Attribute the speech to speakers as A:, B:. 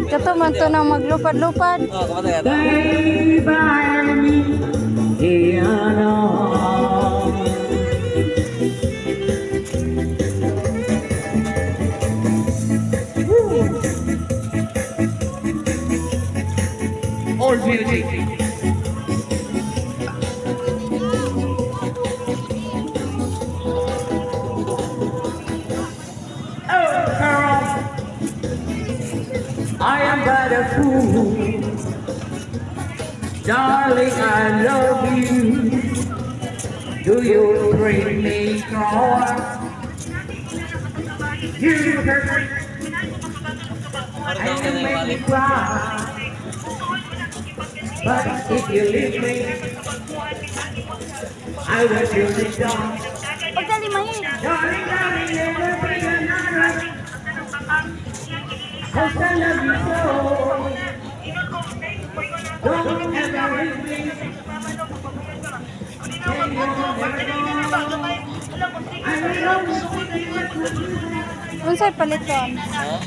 A: Kato man to nang maglupad-lupad.
B: Oh, kapatid ka.
C: All music. Oh, girl, I am but a fool. Darling, I love you. Do you bring me joy? You hurt me. And you make me cry. But if you leave me, I will surely die. Darling, darling, never bring another. 'Cause I love you so. Don't ever leave me. Say you'll never go. I will always be with you.
A: Unsay paliton?
B: Ha?